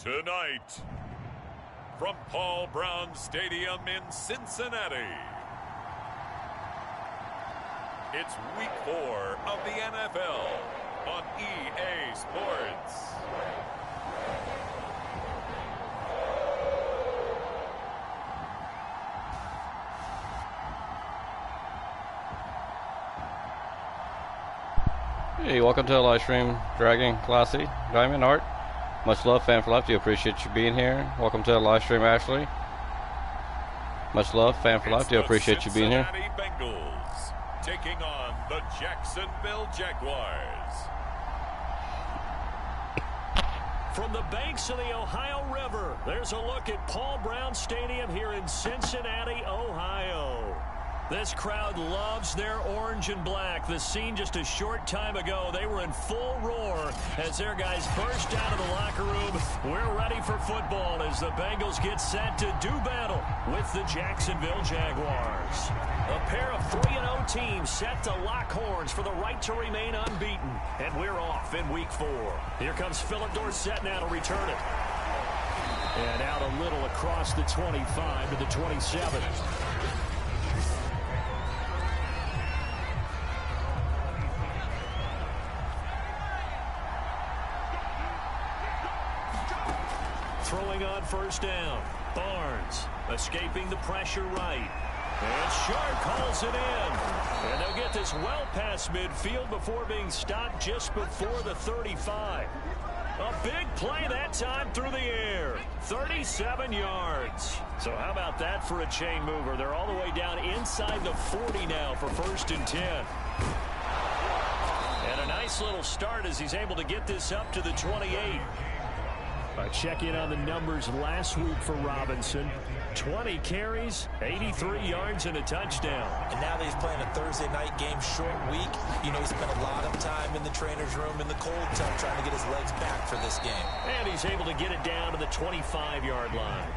Tonight, from Paul Brown Stadium in Cincinnati, it's Week 4 of the NFL on EA Sports. Hey, welcome to the live stream, Dragon, Classy, Diamond, Art. Much love, Fan for Life. Do appreciate you being here. Welcome to the live stream, Ashley. Much love, Fan for Life. Do appreciate you being here. Bengals taking on the Jacksonville Jaguars. From the banks of the Ohio River, there's a look at Paul Brown Stadium here in Cincinnati, Ohio. This crowd loves their orange and black. The scene just a short time ago, they were in full roar as their guys burst out of the locker room. We're ready for football as the Bengals get set to do battle with the Jacksonville Jaguars. A pair of 3-0 teams set to lock horns for the right to remain unbeaten. And we're off in Week 4. Here comes Philip Dorsett now to return it. And out a little across the 25 to the 27. Throwing on first down. Barnes escaping the pressure right. And Sharp calls it in. And they'll get this well past midfield before being stopped just before the 35. A big play that time through the air. 37 yards. So how about that for a chain mover? They're all the way down inside the 40 now for 1st and 10. And a nice little start as he's able to get this up to the 28. Check in on the numbers last week for Robinson. 20 carries, 83 yards, and a touchdown. And now that he's playing a Thursday night game, short week, you know, he spent a lot of time in the trainer's room in the cold tub trying to get his legs back for this game. And he's able to get it down to the 25-yard line.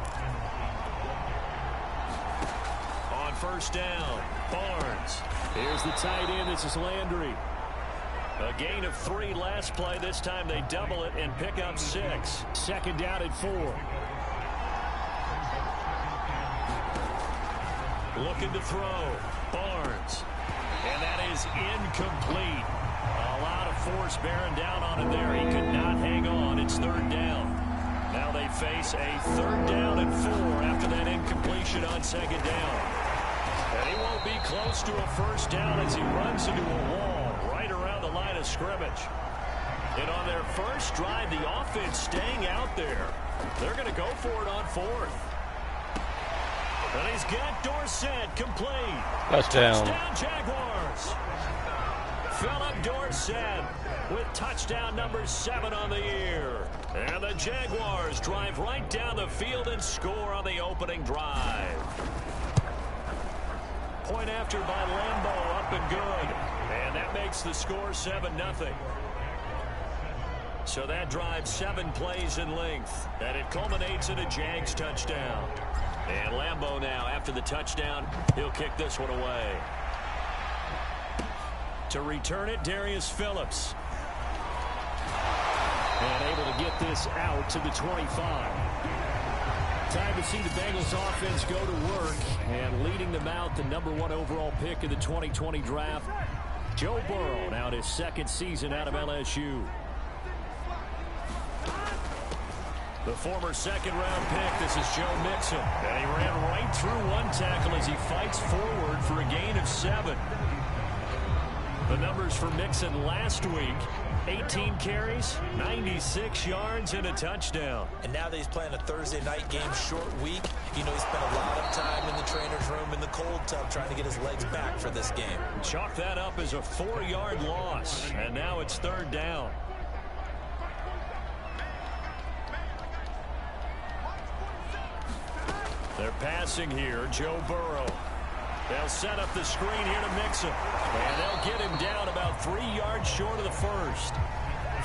On first down, Barnes. Here's the tight end. This is Landry. A gain of 3 last play. This time they double it and pick up 6. 2nd down at 4. Looking to throw. Barnes. And that is incomplete. A lot of force bearing down on him there. He could not hang on. It's 3rd down. Now they face a 3rd down and 4 after that incompletion on 2nd down. And he won't be close to a 1st down as he runs into a wall around the line of scrimmage. And on their first drive, the offense staying out there. They're going to go for it on 4th. And he's got Dorsett complete. Touchdown. Touchdown Jaguars. Philip Dorsett with touchdown number 7 on the year. And the Jaguars drive right down the field and score on the opening drive. Point after by Lambeau, up and good. And that makes the score 7-0. So that drive 7 plays in length. And it culminates in a Jags touchdown. And Lambeau now, after the touchdown, he'll kick this one away. To return it, Darius Phillips. And able to get this out to the 25. Time to see the Bengals offense go to work. And leading them out, the number 1 overall pick in the 2020 draft, Joe Burrow, now his 2nd season out of LSU. The former 2nd-round pick, this is Joe Mixon. And he ran right through 1 tackle as he fights forward for a gain of 7. The numbers for Mixon last week: 18 carries, 96 yards, and a touchdown. And now that he's playing a Thursday night game, short week, you know, he spent a lot of time in the trainer's room in the cold tub trying to get his legs back for this game. Chalk that up as a 4-yard loss, and now it's 3rd down. They're passing here, Joe Burrow. They'll set up the screen here to Mixon. And they'll get him down about 3 yards short of the 1st.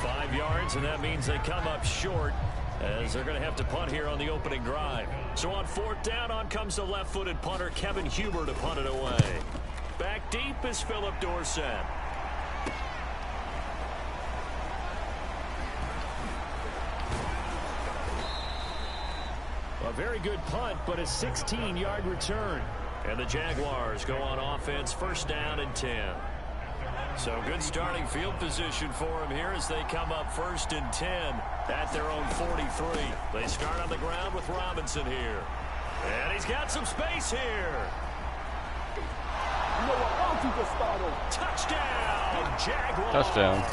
5 yards, and that means they come up short as they're going to have to punt here on the opening drive. So on 4th down, on comes the left-footed punter, Kevin Huber, to punt it away. Back deep is Philip Dorsett. A very good punt, but a 16-yard return. And the Jaguars go on offense, first down and 10. So good starting field position for them here as they come up first and 10 at their own 43. They start on the ground with Robinson here. And he's got some space here. Touchdown, Jaguars. Touchdown.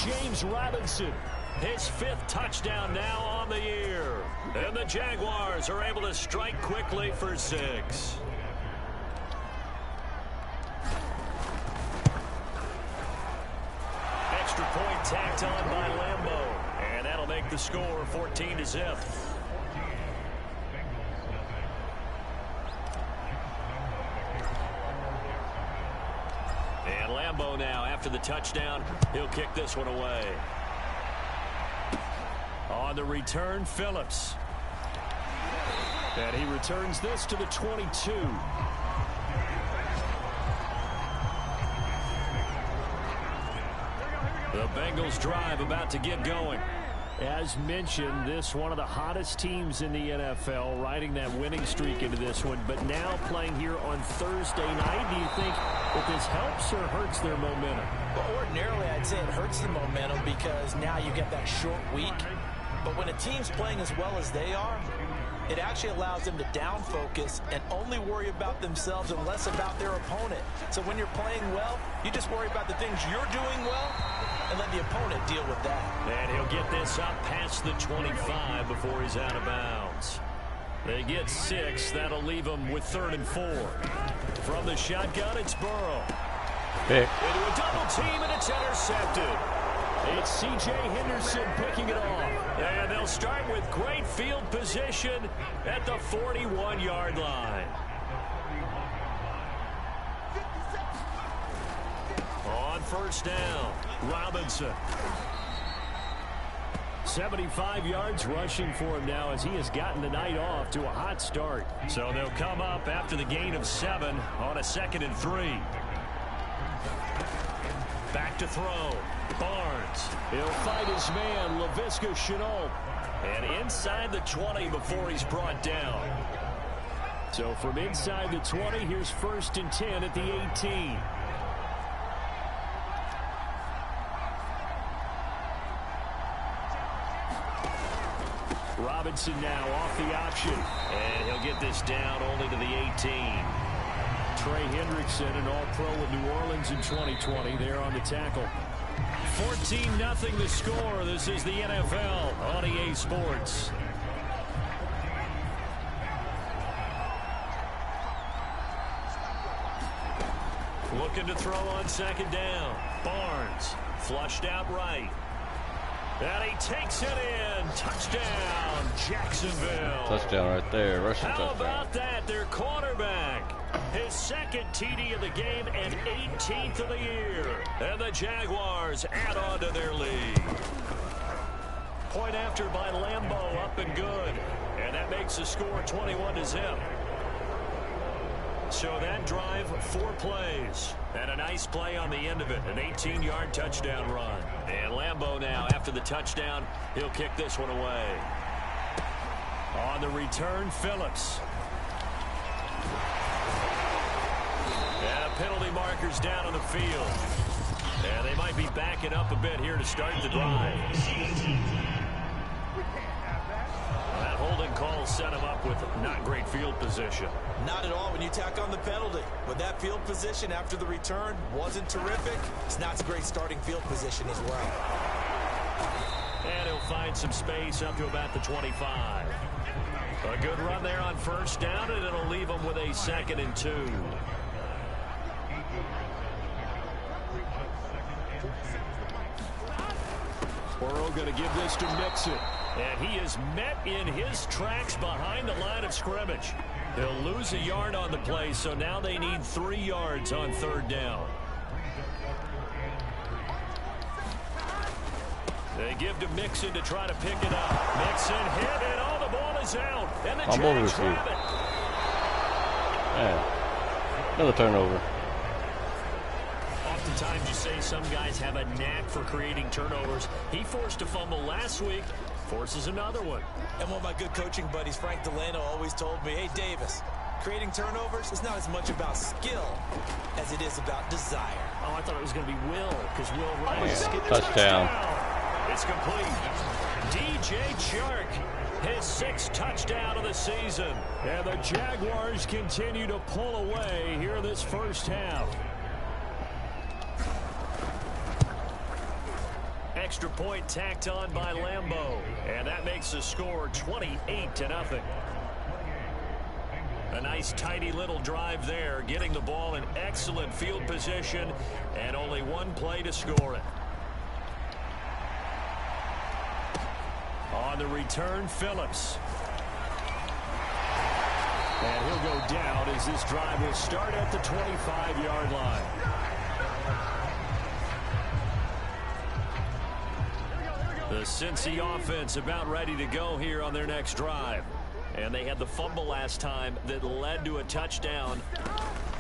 James Robinson, his 5th touchdown now on the year. And the Jaguars are able to strike quickly for 6. Extra point tacked on by Lambo. And that'll make the score 14-0. And Lambo now, after the touchdown, he'll kick this one away. On the return, Phillips. And he returns this to the 22. The Bengals drive about to get going. As mentioned, this one of the hottest teams in the NFL, riding that winning streak into this one, but now playing here on Thursday night. Do you think that this helps or hurts their momentum? Well, ordinarily, I'd say it hurts the momentum because now you get that short week. But when a team's playing as well as they are, it actually allows them to down focus and only worry about themselves and less about their opponent. So when you're playing well, you just worry about the things you're doing well and let the opponent deal with that. And he'll get this up past the 25 before he's out of bounds. They get 6. That'll leave them with 3rd and 4. From the shotgun, it's Burrow. Pick. Into a double team, and it's intercepted. It's C.J. Henderson picking it off. And they'll start with great field position at the 41-yard line. On first down, Robinson. 75 yards rushing for him now as he has gotten the night off to a hot start. So they'll come up after the gain of 7 on a 2nd and 3. Back to throw. Barnes. He'll fight his man, Laviska Shenault. And inside the 20 before he's brought down. So from inside the 20, here's 1st and 10 at the 18. Robinson now off the option. And he'll get this down only to the 18. Trey Hendrickson, an All-Pro with New Orleans in 2020, there on the tackle. 14-0 the score. This is the NFL on EA Sports. Looking to throw on 2nd down. Barnes flushed out right. And he takes it in. Touchdown, Jacksonville. Touchdown right there. Rushing touchdown. How about that? Their quarterback. His 2nd TD of the game and 18th of the year. And the Jaguars add on to their lead. Point after by Lambo, up and good. And that makes the score 21-0. So that drive, 4 plays. And a nice play on the end of it. An 18-yard touchdown run. And Lambo now, after the touchdown, he'll kick this one away. On the return, Phillips. And penalty markers down on the field. And they might be backing up a bit here to start the drive. That holding call set him up with not great field position. Not at all when you tack on the penalty. But that field position after the return wasn't terrific. It's not a great starting field position as well. And he'll find some space up to about the 25. A good run there on first down, and it'll leave him with a 2nd and 2. Burrow going to give this to Mixon. And he is met in his tracks behind the line of scrimmage. He'll lose a yard on the play, so now they need 3 yards on 3rd down. They give to Mixon to try to pick it up. Mixon hit, and all the ball is out. And the Jags grab it. Man. Another turnover. Off the sometimes you say some guys have a knack for creating turnovers. He forced a fumble last week, forces another one. And one of my good coaching buddies, Frank Delano, always told me, hey, Davis, creating turnovers is not as much about skill as it is about desire. Oh, I thought it was going to be Will, because Will Rice. Touchdown. It's complete. DJ Chark, his 6th touchdown of the season. And the Jaguars continue to pull away here this first half. Extra point tacked on by Lambeau. And that makes the score 28-0. A nice, tidy little drive there, getting the ball in excellent field position, and only one play to score it. On the return, Phillips. And he'll go down as this drive will start at the 25-yard line. The Cincy offense about ready to go here on their next drive. And they had the fumble last time that led to a touchdown.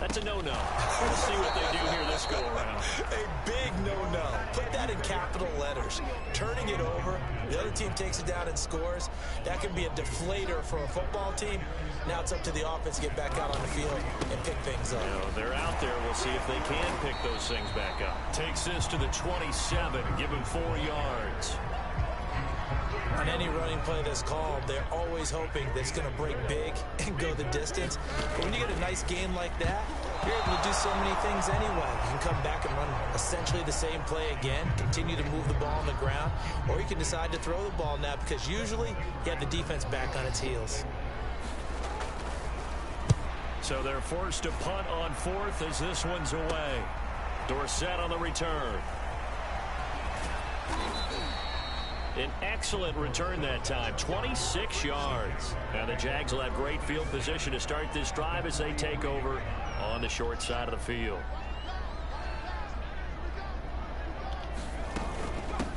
That's a no-no. We'll see what they do here this go-around. A big no-no. Put that in capital letters. Turning it over, the other team takes it down and scores. That can be a deflator for a football team. Now it's up to the offense to get back out on the field and pick things up. You know, they're out there. We'll see if they can pick those things back up. Takes this to the 27. Give him 4 yards. On any running play that's called, they're always hoping that it's going to break big and go the distance. But when you get a nice game like that, you're able to do so many things anyway. You can come back and run essentially the same play again, continue to move the ball on the ground, or you can decide to throw the ball now because usually you have the defense back on its heels. So they're forced to punt on 4th as this one's away. Dorsett on the return. An excellent return that time, 26 yards. Now the Jags will have great field position to start this drive as they take over on the short side of the field.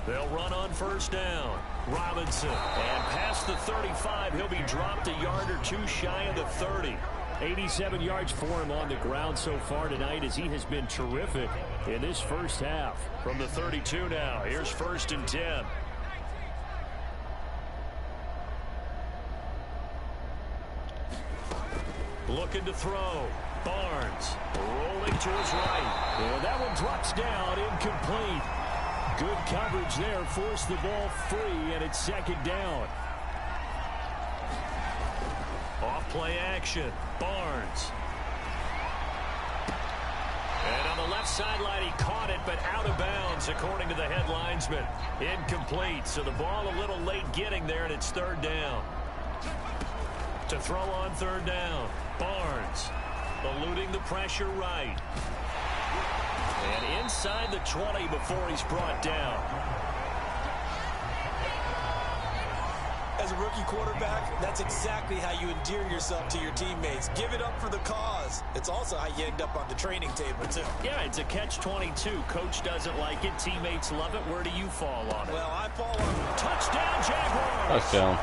They'll run on first down. Robinson, and past the 35, he'll be dropped a yard or two shy of the 30. 87 yards for him on the ground so far tonight as he has been terrific in this first half. From the 32 now, here's 1st and 10. Looking to throw. Barnes rolling to his right. And that one drops down, incomplete. Good coverage there, forced the ball free, and it's 2nd down. Off play action. Barnes. And on the left sideline, he caught it, but out of bounds, according to the head linesman. Incomplete, so the ball a little late getting there, and it's 3rd down. To throw on 3rd down. Barnes eluding the pressure right. And inside the 20 before he's brought down. As a rookie quarterback, that's exactly how you endear yourself to your teammates. Give it up for the cause. It's also how you end up on the training table, too. Yeah, it's a catch-22. Coach doesn't like it. Teammates love it. Where do you fall on it? Well, I fall on touchdown, Jaguars! Touchdown.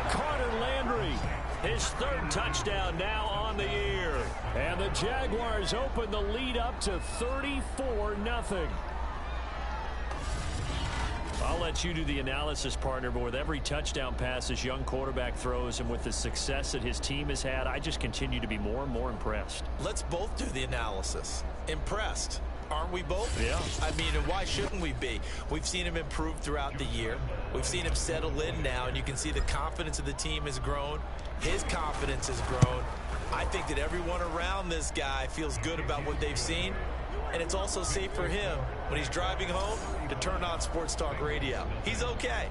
Carter Landry, his 3rd touchdown now on the year. And the Jaguars open the lead up to 34-0. I'll let you do the analysis, partner, but with every touchdown pass this young quarterback throws and with the success that his team has had, I just continue to be more and more impressed. Let's both do the analysis. Impressed. Aren't we both? Yeah. I mean, and why shouldn't we be? We've seen him improve throughout the year. We've seen him settle in now, and you can see the confidence of the team has grown. His confidence has grown. I think that everyone around this guy feels good about what they've seen, and it's also safe for him when he's driving home to turn on Sports Talk Radio. He's okay.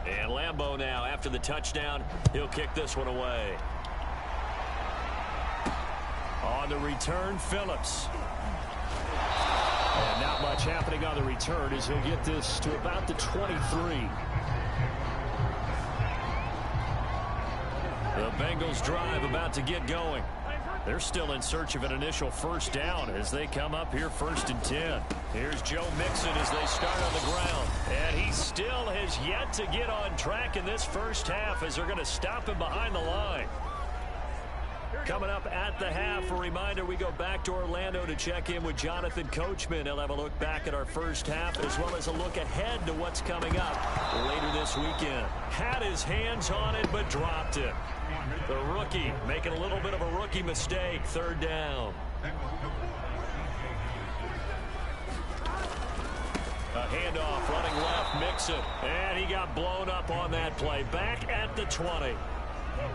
And Lambeau now, after the touchdown, he'll kick this one away. On the return, Phillips. And not much happening on the return as he'll get this to about the 23. The Bengals drive about to get going. They're still in search of an initial first down as they come up here 1st and 10. Here's Joe Mixon as they start on the ground. And he still has yet to get on track in this first half as they're going to stop him behind the line. Coming up at the half, a reminder, we go back to Orlando to check in with Jonathan Coachman. He'll have a look back at our first half as well as a look ahead to what's coming up later this weekend. Had his hands on it but dropped it. The rookie making a little bit of a rookie mistake. Third down. A handoff running left, Mixon. And he got blown up on that play. Back at the 20.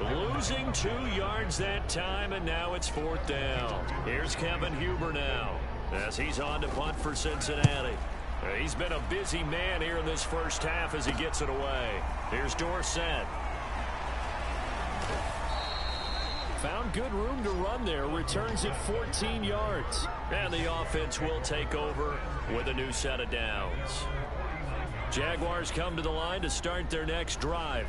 Losing 2 yards that time, and now it's 4th down. Here's Kevin Huber now as he's on to punt for Cincinnati. He's been a busy man here in this first half as he gets it away. Here's Dorsett. Found good room to run there. Returns it 14 yards. And the offense will take over with a new set of downs. Jaguars come to the line to start their next drive.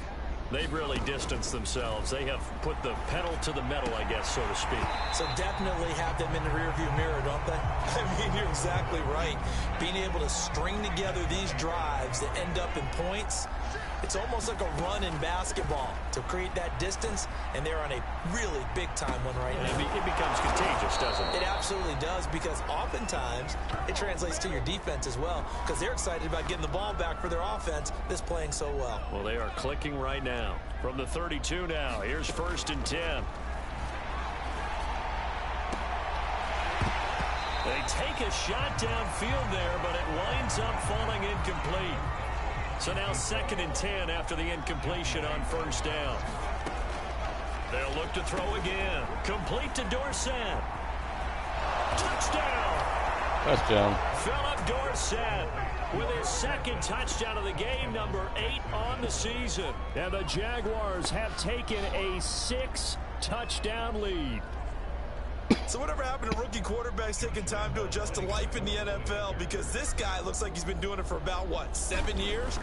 They've really distanced themselves. They have put the pedal to the metal, I guess, so to speak. So definitely have them in the rearview mirror, don't they? I mean, you're exactly right. Being able to string together these drives that end up in points, it's almost like a run in basketball to create that distance, and they're on a really big-time one right now. It becomes contagious, doesn't it? It absolutely does, because oftentimes it translates to your defense as well, because they're excited about getting the ball back for their offense that's playing so well. Well, they are clicking right now. From the 32 now, here's 1st and 10. They take a shot downfield there, but it winds up falling incomplete. So now 2nd and 10 after the incompletion on 1st down. They'll look to throw again. Complete to Dorsett. Touchdown. Touchdown. Philip Dorsett with his 2nd touchdown of the game, number 8 on the season. And the Jaguars have taken a 6-touchdown lead. So whatever happened to rookie quarterbacks taking time to adjust to life in the NFL? Because this guy looks like he's been doing it for about, what, 7 years?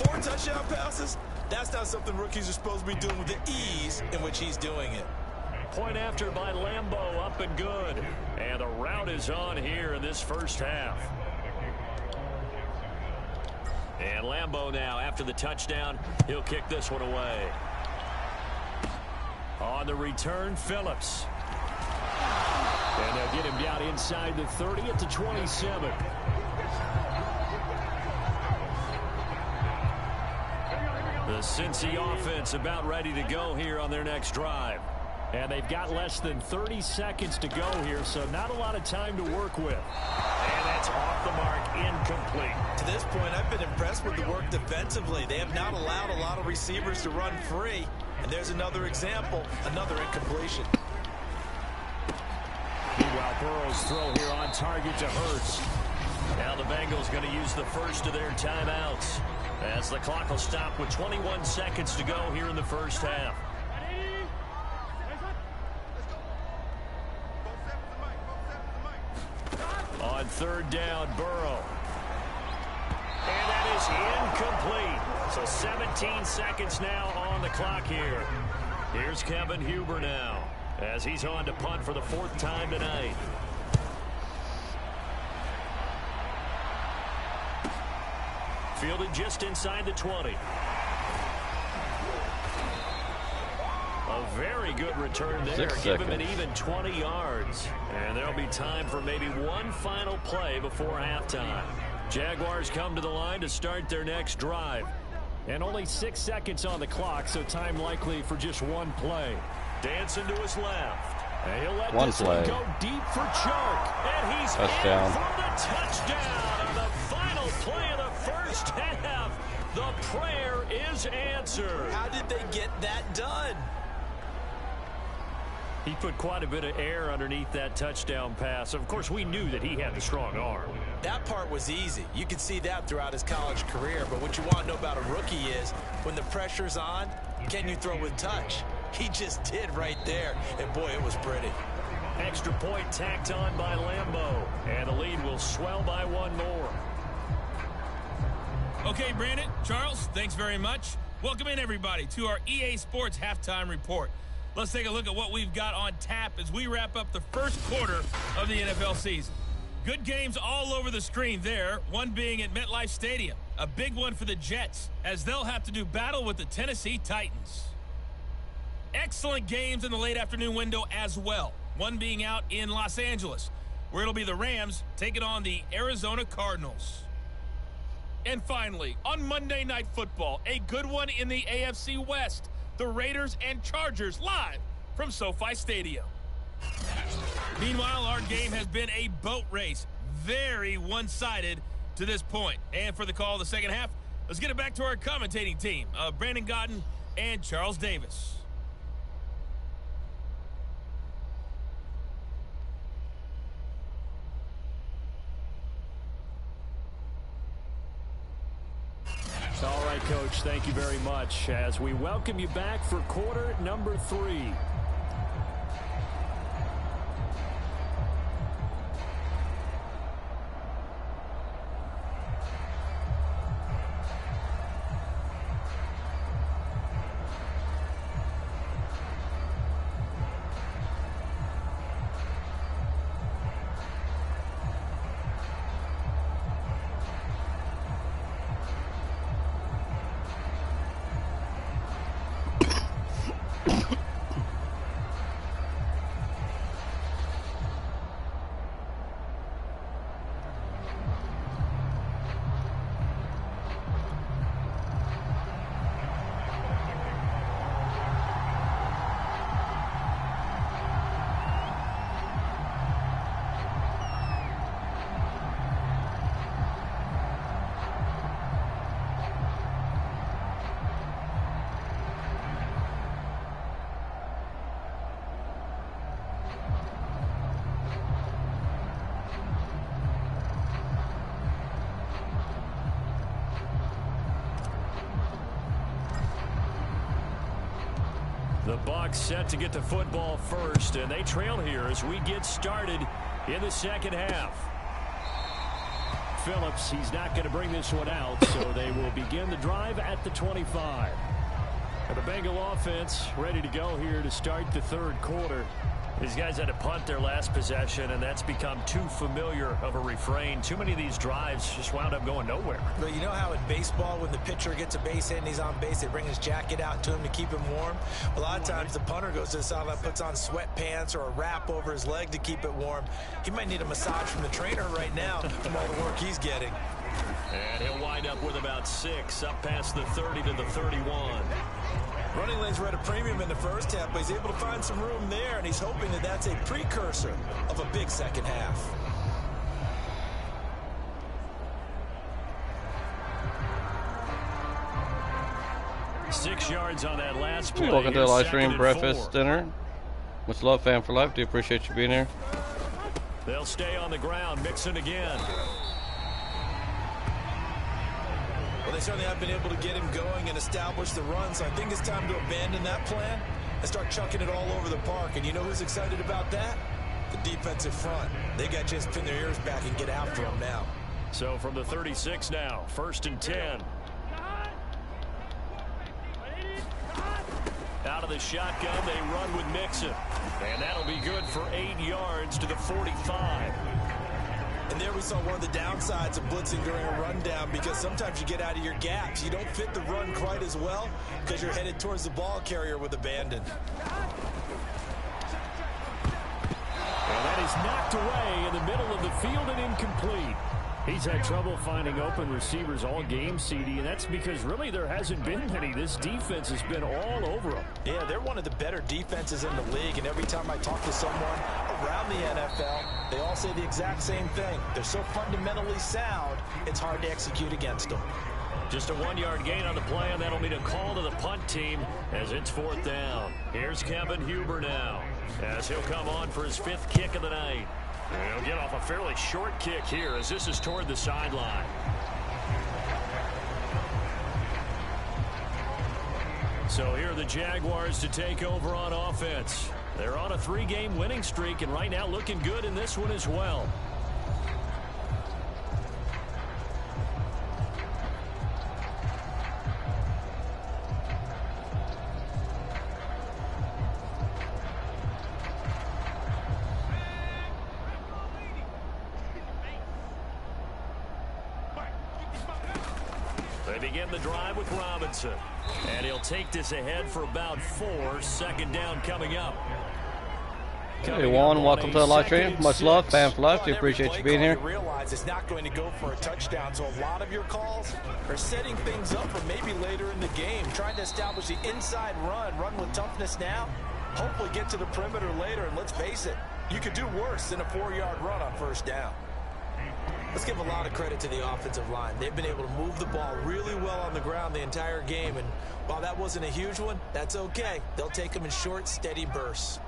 4 touchdown passes? That's not something rookies are supposed to be doing with the ease in which he's doing it. Point after by Lambeau, up and good. And the route is on here in this first half. And Lambeau now, after the touchdown, he'll kick this one away. On the return, Phillips. And they'll get him down inside the 30 at the 27. The Cincy offense about ready to go here on their next drive. And they've got less than 30 seconds to go here, so not a lot of time to work with. And that's off the mark, incomplete. To this point, I've been impressed with the work defensively. They have not allowed a lot of receivers to run free. And there's another example, another incompletion. Meanwhile, Burrow's throw here on target to Hurts. Now the Bengals going to use the first of their timeouts as the clock will stop with 21 seconds to go here in the first half. On 3rd down, Burrow. And that is incomplete. So 17 seconds now on the clock here. Here's Kevin Huber now as he's on to punt for the 4th time tonight. Fielded just inside the 20. A very good return there. Give him an even 20 yards. And there'll be time for maybe one final play before halftime. Jaguars come to the line to start their next drive. And only 6 seconds on the clock, so time likely for just one play. Dancing to his left. And he'll let this one go deep for Chark. And he's touchdown. in for the touchdown. And the final play of the first half. The prayer is answered. How did they get that done? He put quite a bit of air underneath that touchdown pass. Of course, we knew that he had the strong arm. That part was easy. You could see that throughout his college career. But what you want to know about a rookie is when the pressure's on, can you throw with touch? He just did right there. And, boy, it was pretty. Extra point tacked on by Lambeau. And the lead will swell by one more. Okay, Brandon, Charles, thanks very much. Welcome in, everybody, to our EA Sports Halftime Report. Let's take a look at what we've got on tap as we wrap up the first quarter of the NFL season. Good games all over the screen there, one being at MetLife Stadium. A big one for the Jets, as they'll have to do battle with the Tennessee Titans. excellent games in the late afternoon window as well. One being out in Los Angeles, where it'll be the Rams taking on the Arizona Cardinals. And finally, on Monday Night Football, a good one in the AFC West. The Raiders and Chargers live from SoFi Stadium. Meanwhile, our game has been a boat race. Very one-sided to this point. And for the call of the second half, let's get it back to our commentating team of Brandon Gaudin and Charles Davis. All right, Coach, thank you very much as we welcome you back for quarter number 3. The Bucs set to get the football first, and they trail here as we get started in the second half. Phillips, he's not going to bring this one out, so they will begin the drive at the 25. And the Bengal offense ready to go here to start the third quarter. These guys had to punt their last possession, and that's become too familiar of a refrain. Too many of these drives just wound up going nowhere. But you know how in baseball, when the pitcher gets a base hit and he's on base, they bring his jacket out to him to keep him warm? A lot of times the punter goes to the sideline, puts on sweatpants or a wrap over his leg to keep it warm. He might need a massage from the trainer right now from all the work he's getting. And he'll wind up with about 6, up past the 30 to the 31. Running lanes were at a premium in the first half, but he's able to find some room there, and he's hoping that that's a precursor of a big second half. Six yards on that last play. Welcome to the live stream 2nd and breakfast 4. dinner. Much love, Fan for Life. Do appreciate you being here. They'll stay on the ground, Mixon again. Well, they certainly have been able to get him going and establish the run, so I think it's time to abandon that plan and start chucking it all over the park. And you know who's excited about that? The defensive front. They got to just pin their ears back and get after him now. So from the 36 now, 1st and 10. Out of the shotgun, they run with Mixon. And that'll be good for 8 yards to the 45. And there we saw one of the downsides of blitzing during a rundown, because sometimes you get out of your gaps. You don't fit the run quite as well because you're headed towards the ball carrier with abandon. And that is knocked away in the middle of the field and incomplete. He's had trouble finding open receivers all game, CD, and that's because really there hasn't been many. This defense has been all over them. Yeah, they're one of the better defenses in the league, and every time I talk to someone around the NFL, they all say the exact same thing. They're so fundamentally sound, it's hard to execute against them. Just a 1-yard gain on the play, and that'll mean a call to the punt team as it's 4th down. Here's Kevin Huber now as he'll come on for his 5th kick of the night. And he'll get off a fairly short kick here as this is toward the sideline. So here are the Jaguars to take over on offense. They're on a 3-game winning streak and right now looking good in this one as well. They begin the drive with Robinson. And he'll take this ahead for about 4. Second down coming up. Hey Juan, welcome to the live stream. Much love, fan for life. We appreciate you being here. You realize it's not going to go for a touchdown, so a lot of your calls are setting things up for maybe later in the game, trying to establish the inside run with toughness now, hopefully get to the perimeter later, and let's face it, you could do worse than a 4-yard run on first down. Let's give a lot of credit to the offensive line. They've been able to move the ball really well on the ground the entire game, and while that wasn't a huge one, that's okay. They'll take them in short, steady bursts.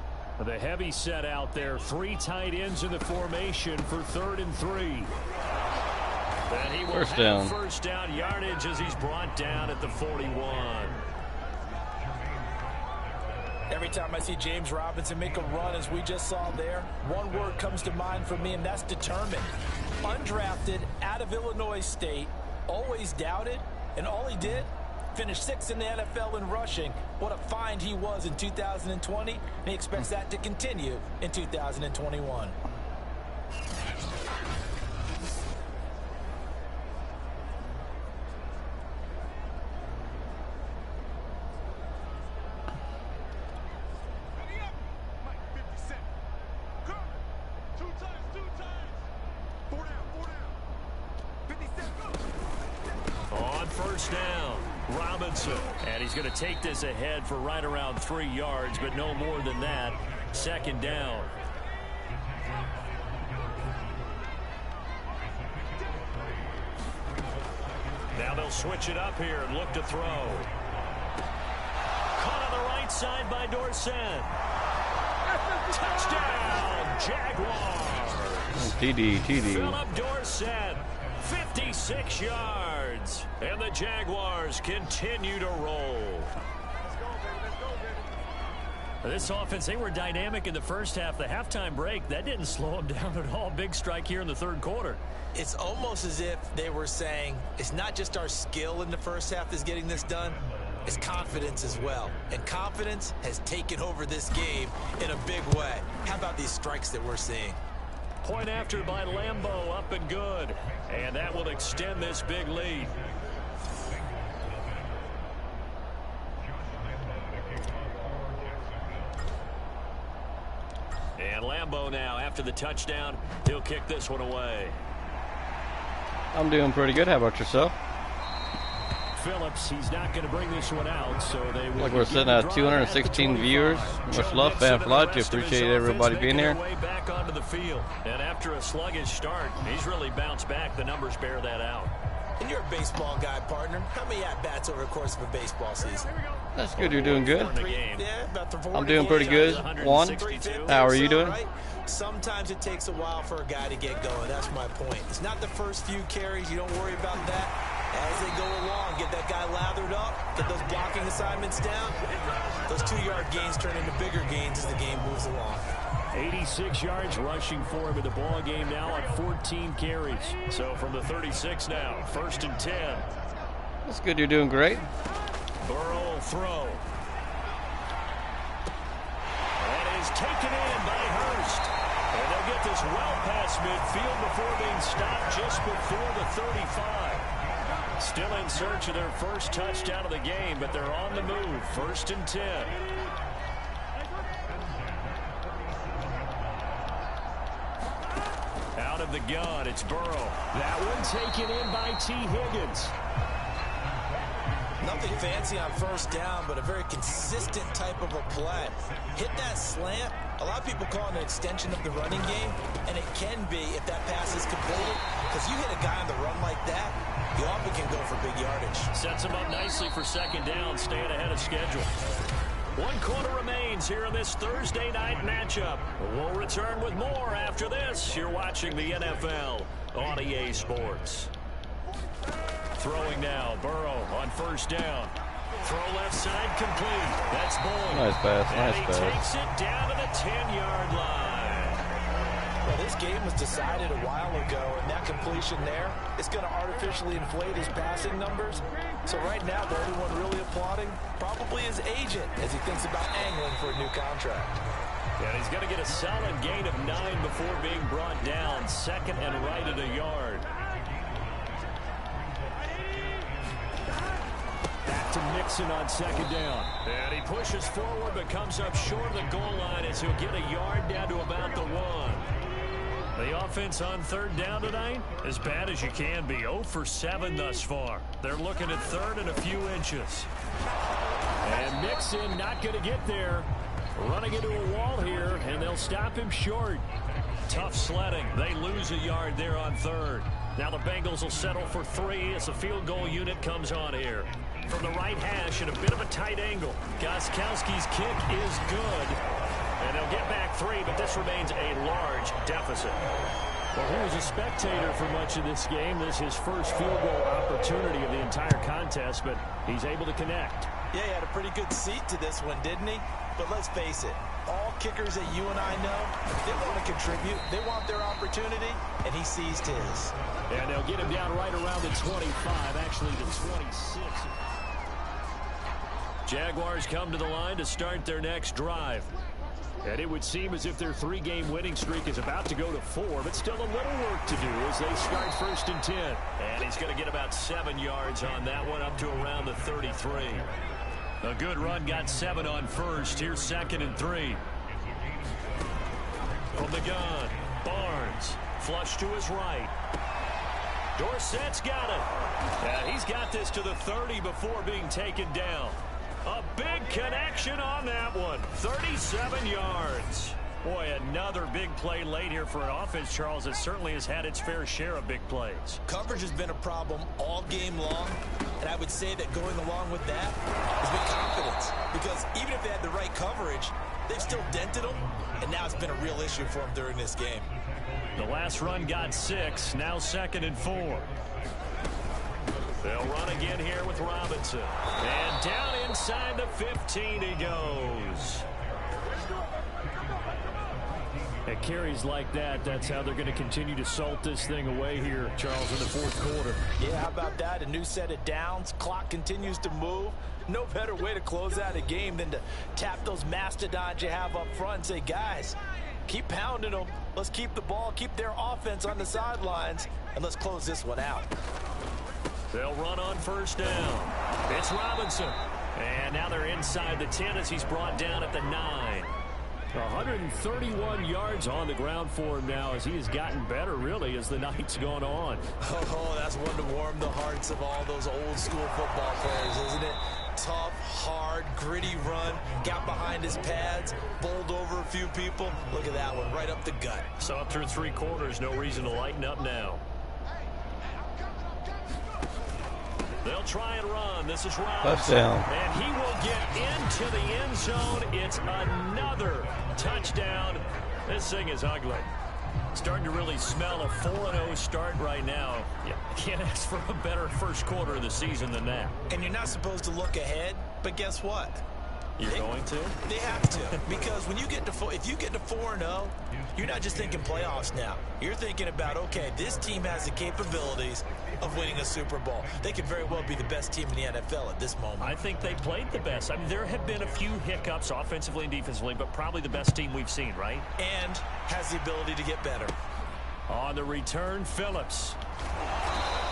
The heavy set out there. 3 tight ends in the formation for 3rd and 3. And he will First have down. first down yardage as he's brought down at the 41. Every time I see James Robinson make a run, as we just saw there, one word comes to mind for me, and that's determined. Undrafted, out of Illinois State, always doubted, and all he did, finished 6th in the NFL in rushing. What a find he was in 2020, and he expects that to continue in 2021. On first down, Robinson. And he's going to take this ahead for right around 3 yards, but no more than that. Second down. Now they'll switch it up here and look to throw. Caught on the right side by Dorsett. Touchdown, Jaguars. TD. Philip Dorsett, 56 yards. And the Jaguars continue to roll. This offense, they were dynamic in the first half. The halftime break, that didn't slow them down at all. Big strike here in the 3rd quarter. It's almost as if they were saying, it's not just our skill in the first half that's getting this done, it's confidence as well. And confidence has taken over this game in a big way. How about these strikes that we're seeing? Point after by Lambeau, up and good. And that will extend this big lead. And Lambeau now, after the touchdown, he'll kick this one away. I'm doing pretty good. How about yourself? Phillips, he's not going to bring this one out, so they will. Like we're sitting at 216 viewers. Much love, fan for life. We appreciate everybody being here. Back onto the field. And after a sluggish start, he's really bounced back. The numbers bear that out. And you're a baseball guy, partner. How many at-bats over the course of a baseball season? That's good. You're doing good. Yeah, about 40 I'm doing pretty good. Juan, how are you doing? Right? Sometimes it takes a while for a guy to get going. That's my point. It's not the first few carries. You don't worry about that. As they go along, get that guy lathered up, get those blocking assignments down. Those 2-yard gains turn into bigger gains as the game moves along. 86 yards rushing for him in the ball game now on 14 carries. So from the 36 now, 1st and 10. That's good. You're doing great. Burrow will throw. That is taken in by Hurst. And they'll get this well past midfield before being stopped just before the 35. Still in search of their first touchdown of the game, but they're on the move. 1st and 10. Out of the gun, it's Burrow. That one taken in by T. Higgins. Nothing fancy on first down, but a very consistent type of a play. Hit that slant. A lot of people call it an extension of the running game, and it can be if that pass is completed, because you hit a guy on the run like that, you often can go for big yardage. Sets him up nicely for second down, staying ahead of schedule. 1 quarter remains here in this Thursday night matchup. We'll return with more after this. You're watching the NFL on EA Sports. Throwing now, Burrow on first down. Throw left side complete. That's Boyd. Nice pass, and nice he pass. takes it down to the 10-yard line. Well, this game was decided a while ago, and that completion there is going to artificially inflate his passing numbers. So right now, the only one really applauding probably his agent as he thinks about angling for a new contract. And he's going to get a solid gain of 9 before being brought down. 2nd and right at a yard. Mixon on second down. And he pushes forward but comes up short of the goal line as he'll get a yard down to about the 1. The offense on third down tonight, as bad as you can be. 0 for 7 thus far. They're looking at third and a few inches. And Mixon not going to get there. Running into a wall here, and they'll stop him short. Tough sledding. They lose a yard there on third. Now the Bengals will settle for 3 as the field goal unit comes on here. From the right hash at a bit of a tight angle. Gostkowski's kick is good. And they'll get back 3, but this remains a large deficit. Well, he was a spectator for much of this game. This is his first field goal opportunity of the entire contest, but he's able to connect. Yeah, he had a pretty good seat to this one, didn't he? But let's face it, all kickers that you and I know, they want to contribute. They want their opportunity, and he seized his. And they'll get him down right around the 25, actually the 26. Jaguars come to the line to start their next drive. And it would seem as if their 3-game winning streak is about to go to 4, but still a little work to do as they start 1st and 10. And he's going to get about 7 yards on that one, up to around the 33. A good run, got 7 on first. Here's 2nd and 3. From the gun, Barnes, flush to his right. Dorsett's got it. And he's got this to the 30 before being taken down. A big connection on that one. 37 yards. Boy, another big play late here for an offense, Charles, that certainly has had its fair share of big plays. Coverage has been a problem all game long, and I would say that going along with that has been confidence. Because even if they had the right coverage, they've still dented them, and now it's been a real issue for them during this game. The last run got 6, now 2nd and 4. They'll run again here with Robinson. And down inside the 15 he goes. At carries like that, that's how they're going to continue to salt this thing away here, Charles, in the 4th quarter. Yeah, how about that? A new set of downs. Clock continues to move. No better way to close out a game than to tap those mastodons you have up front and say, guys, keep pounding them. Let's keep the ball, keep their offense on the sidelines, and let's close this one out. They'll run on 1st down. It's Robinson. And now they're inside the 10 as he's brought down at the 9. 131 yards on the ground for him now as he has gotten better, really, as the night's gone on. Oh, that's one to warm the hearts of all those old school football players, isn't it? Tough, hard, gritty run. Got behind his pads, bowled over a few people. Look at that one, right up the gut. So up through 3 quarters, no reason to lighten up now. They'll try and run. This is Robinson. Touchdown. And he will get into the end zone. It's another touchdown. This thing is ugly. Starting to really smell a 4-0 start right now. You can't ask for a better first quarter of the season than that. And you're not supposed to look ahead, but guess what? You're going to? They have to, because when you get to if you get to 4-0, you're not just thinking playoffs now. You're thinking about, okay, this team has the capabilities of winning a Super Bowl. They could very well be the best team in the NFL at this moment. I think they played the best. I mean, there have been a few hiccups offensively and defensively, but probably the best team we've seen, right? And has the ability to get better. On the return, Phillips.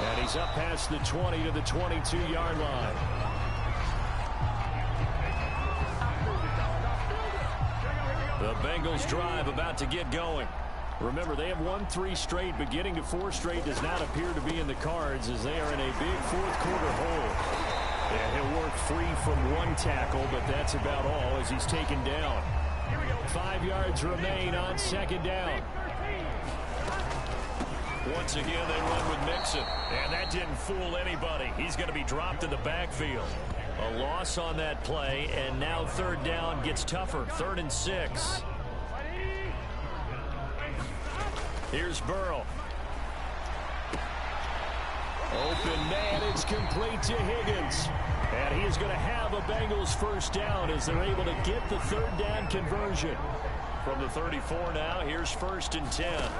And he's up past the 20 to the 22-yard line. The Bengals drive about to get going. Remember, they have won 3 straight, but getting to 4 straight does not appear to be in the cards as they are in a big 4th quarter hole. And he'll work free from 1 tackle, but that's about all as he's taken down. 5 yards remain on 2nd down. Once again, they run with Mixon. And that didn't fool anybody. He's going to be dropped in the backfield. A loss on that play, and now 3rd down gets tougher. 3rd and 6. Here's Burrow. Open man, it's complete to Higgins. And he is going to have a Bengals 1st down as they're able to get the 3rd down conversion. From the 34 now, here's 1st and 10.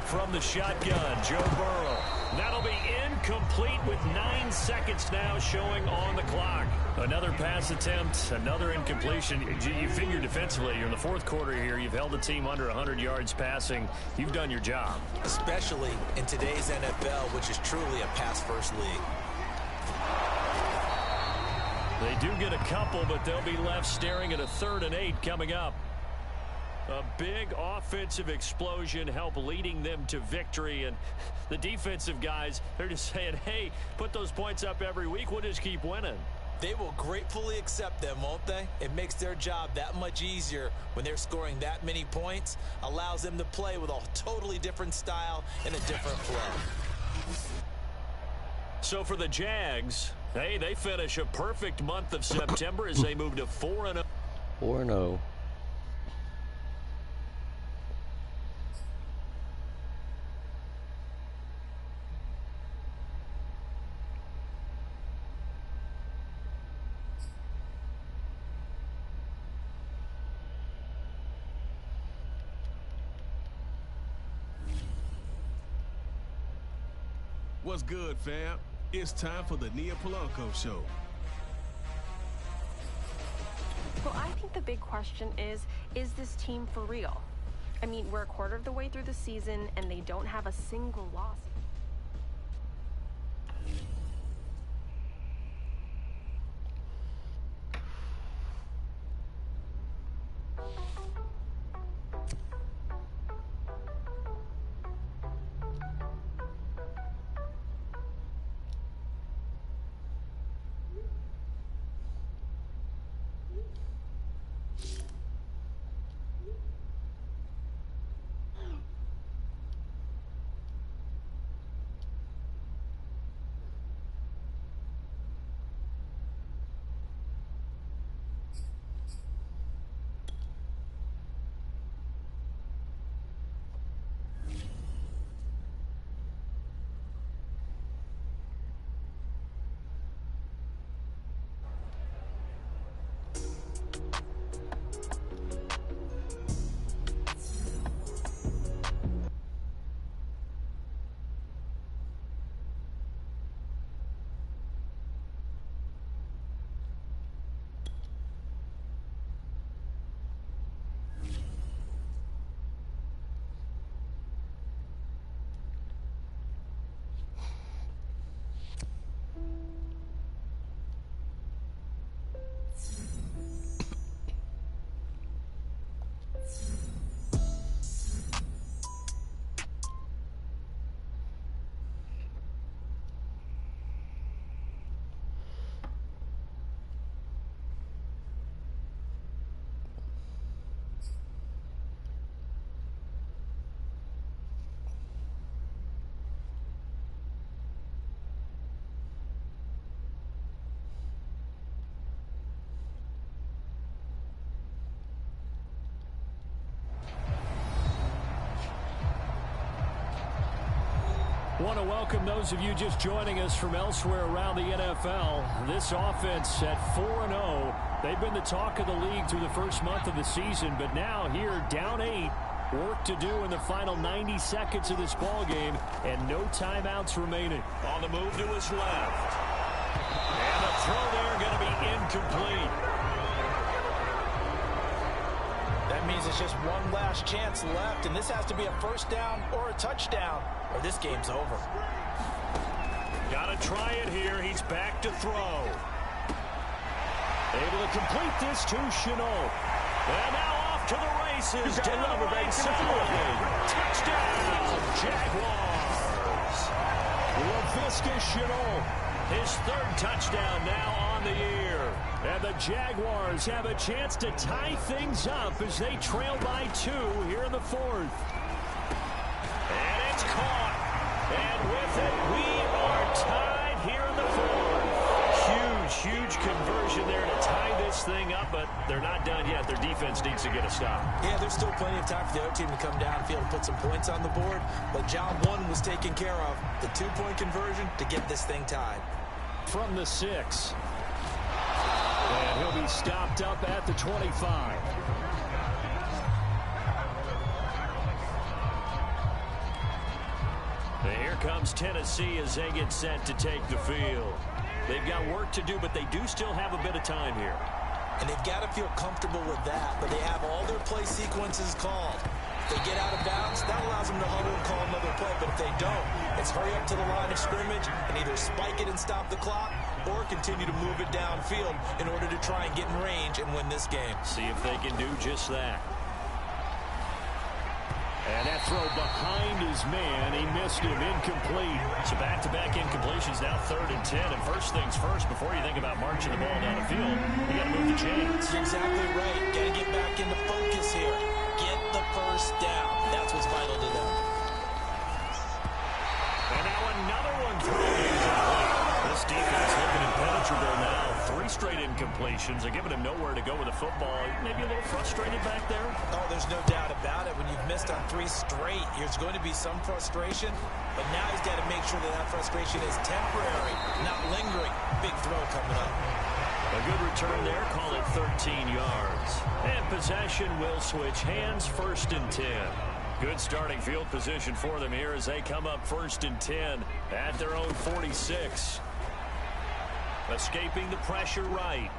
From the shotgun, Joe Burrow. That'll be incomplete with 9 seconds now showing on the clock. Another pass attempt, another incompletion. You figure defensively, you're in the 4th quarter here. You've held the team under 100 yards passing. You've done your job. Especially in today's NFL, which is truly a pass-first league. They do get a couple, but they'll be left staring at a 3rd and 8 coming up. A big offensive explosion helped leading them to victory, and the defensive guys, they're just saying, hey, put those points up every week, we'll just keep winning. They will gratefully accept them, won't they? It makes their job that much easier when they're scoring that many points, allows them to play with a totally different style and a different flow. So for the Jags, hey, they finish a perfect month of September as they move to 4-0. 4-0. What's good, fam? It's time for the Nia Polanco Show. Well, I think the big question is this team for real? I mean, we're a quarter of the way through the season, and they don't have a single loss. Want to welcome those of you just joining us from elsewhere around the NFL. This offense at 4-0. They've been the talk of the league through the first month of the season, but now here down 8. Work to do in the final 90 seconds of this ball game, and no timeouts remaining. On the move to his left. And the throw there going to be incomplete. That means it's just one last chance left, and this has to be a first down or a touchdown, or this game's over. Got to try it here. He's back to throw. Able to complete this to Shenault. And now off to the races. Down the right side. Touchdown, Jaguars. Laviska Shenault. His 3rd touchdown now on the year. And the Jaguars have a chance to tie things up as they trail by 2 here in the 4th. And it's caught. And with it, we are tied here in the 4th. Huge conversion there to tie this thing up, but they're not done yet. Their defense needs to get a stop. Yeah, there's still plenty of time for the other team to come downfield and put some points on the board, but job 1 was taken care of. The 2-point conversion to get this thing tied. From the 6. And he'll be stopped up at the 25. And here comes Tennessee as they get set to take the field. They've got work to do, but they do still have a bit of time here. And they've got to feel comfortable with that, but they have all their play sequences called. they get out of bounds, that allows them to huddle and call another play. But if they don't, it's hurry up to the line of scrimmage and either spike it and stop the clock or continue to move it downfield in order to try and get in range and win this game. See if they can do just that. And that throw behind his man, he missed him, incomplete. So back-to-back incompletions, now 3rd and 10. And first things first, before you think about marching the ball down the field, you got to move the chains. You're exactly right. Got to get back into focus here. Get the first down. That's what's vital to them. And now another one thrown incomplete. This defense looking impenetrable now. 3 straight incompletions. They're giving him nowhere to go with the football. Maybe a little frustrated back there. Oh, there's no doubt about it. When you've missed on 3 straight, there's going to be some frustration. But now he's got to make sure that frustration is temporary, not lingering. Big throw coming up. A good return there. Call it 13 yards. And possession will switch hands. 1st and 10. Good starting field position for them here as they come up 1st and 10 at their own 46. Escaping the pressure right.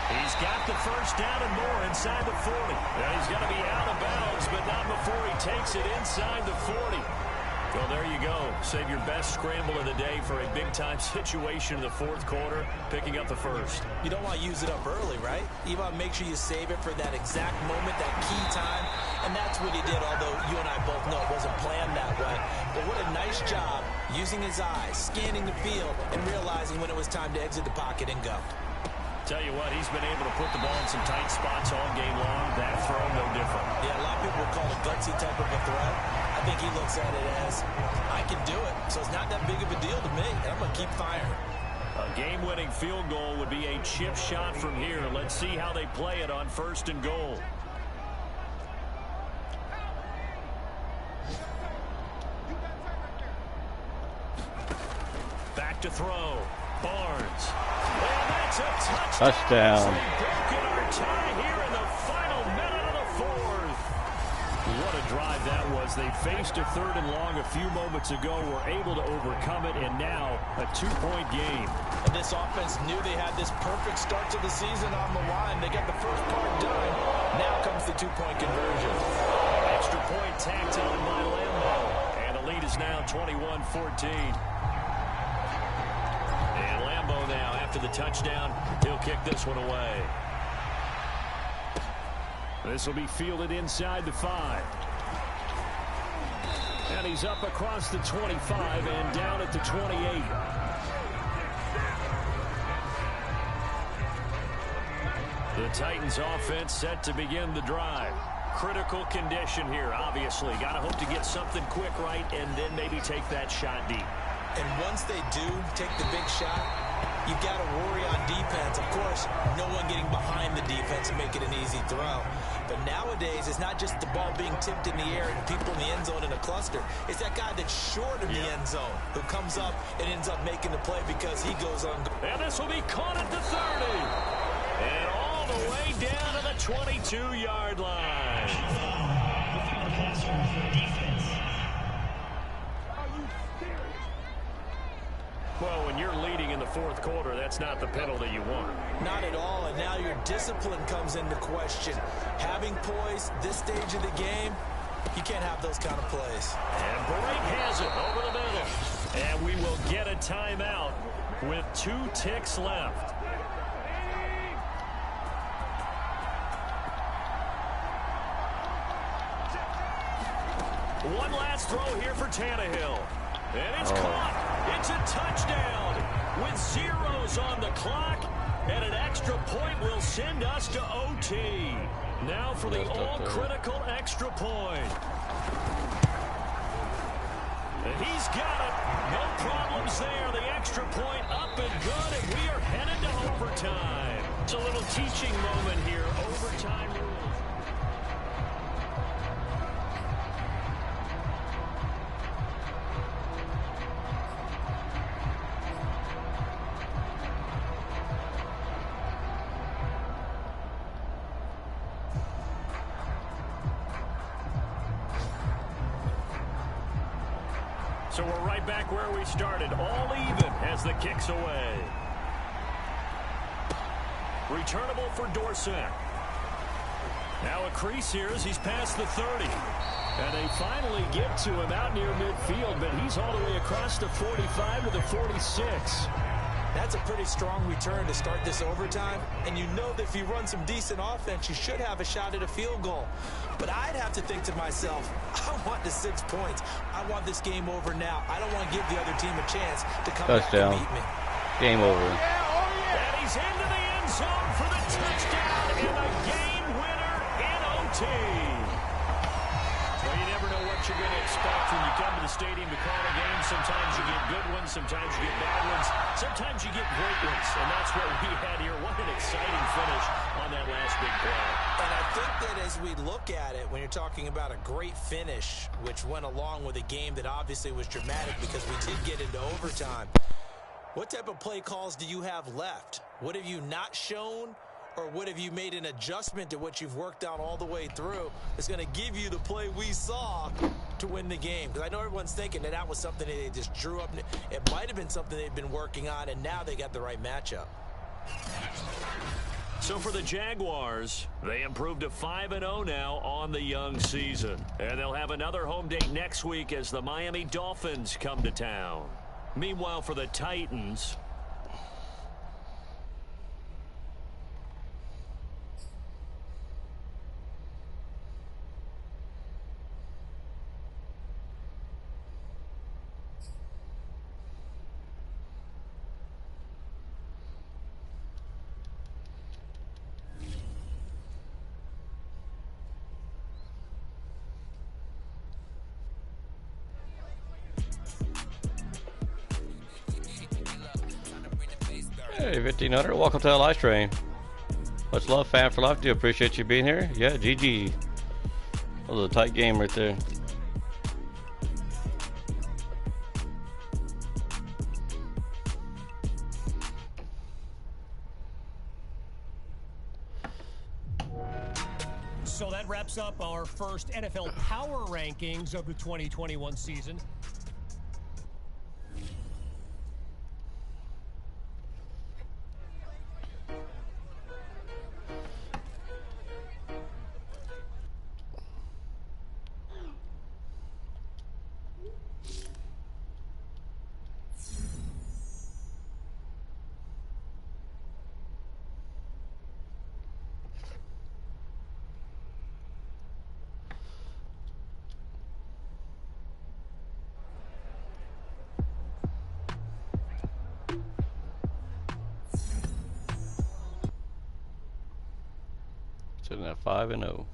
He's got the first down and more inside the 40. Now he's got to be out of bounds, but not before he takes it inside the 40. Well, there you go. Save your best scramble of the day for a big-time situation in the 4th quarter, picking up the first. You don't want to use it up early, right? You want to make sure you save it for that exact moment, that key time. And that's what he did, although you and I both know it wasn't planned that way. But what a nice job using his eyes, scanning the field, and realizing when it was time to exit the pocket and go. Tell you what, he's been able to put the ball in some tight spots all game long. That throw, no different. Yeah, a lot of people would call it gutsy type of a throw. I think he looks at it as, I can do it. So it's not that big of a deal to me, and I'm going to keep firing. A game-winning field goal would be a chip shot from here. Let's see how they play it on 1st and goal. Back to throw. Barnes. And that's a touchdown. Touchdown. So broken our tie here in the final minute of the 4th. What a drive that was. They faced a 3rd and long a few moments ago, were able to overcome it, and now a 2-point game. And this offense knew they had this perfect start to the season on the line. They got the first part done. Now comes the 2-point conversion. Extra point tacked on by Lambo. And the lead is now 21-14. And Lambo now, after the touchdown, he'll kick this one away. This will be fielded inside the 5. And he's up across the 25 and down at the 28. The Titans offense set to begin the drive. Critical condition here, obviously. Got to hope to get something quick right and then maybe take that shot deep. And once they do take the big shot, you've got to worry on defense. Of course, no one getting behind the defense and make it an easy throw. But nowadays, it's not just the ball being tipped in the air and people in the end zone in a cluster. It's that guy that's short of the end zone who comes up and ends up making the play because he goes on. And this will be caught at the 30. And all the way down to the 22-yard line. Well, when you're leading in the 4th quarter, that's not the penalty you want. Not at all, and now your discipline comes into question. Having poise this stage of the game, you can't have those kind of plays. And Brake has it over the middle. And we will get a timeout with 2 ticks left. One last throw here for Tannehill. And it's caught. It's a touchdown with zeros on the clock. And an extra point will send us to OT. Now for the all-critical extra point. And he's got it. No problems there. The extra point up and good. And we are headed to overtime. It's a little teaching moment here. Overtime rules. So we're right back where we started, all even as the kick's away. Returnable for Dorsett. Now a crease here as he's past the 30. And they finally get to him out near midfield, but he's all the way across the 45 to the 46. That's a pretty strong return to start this overtime. And you know that if you run some decent offense, you should have a shot at a field goal. But I'd have to think to myself, I want the 6 points. I want this game over now. I don't want to give the other team a chance to come back and beat me. Game over. And he's into the end zone for the touchdown and a game winner in OT. Well, you never know what you're going to expect when you come to the stadium to call a game. Sometimes you get good ones, sometimes you get bad ones, sometimes you get great ones, and that's what we had here. What an exciting finish on that last big play. And I think that as we look at it, when you're talking about a great finish, which went along with a game that obviously was dramatic because we did get into overtime, what type of play calls do you have left? What have you not shown? Or what have you made an adjustment to what you've worked out all the way through that's going to give you the play we saw to win the game? Because I know everyone's thinking that that was something that they just drew up. It might have been something they've been working on, and now they got the right matchup. So for the Jaguars, they improved to 5-0 now on the young season. And they'll have another home date next week as the Miami Dolphins come to town. Meanwhile, for the Titans, Hey, 1500. Welcome to the live stream. Much love, fan for life. Do appreciate you being here. Yeah, GG. That was a tight game right there. So that wraps up our first NFL Power Rankings of the 2021 season. Sitting at 5-0.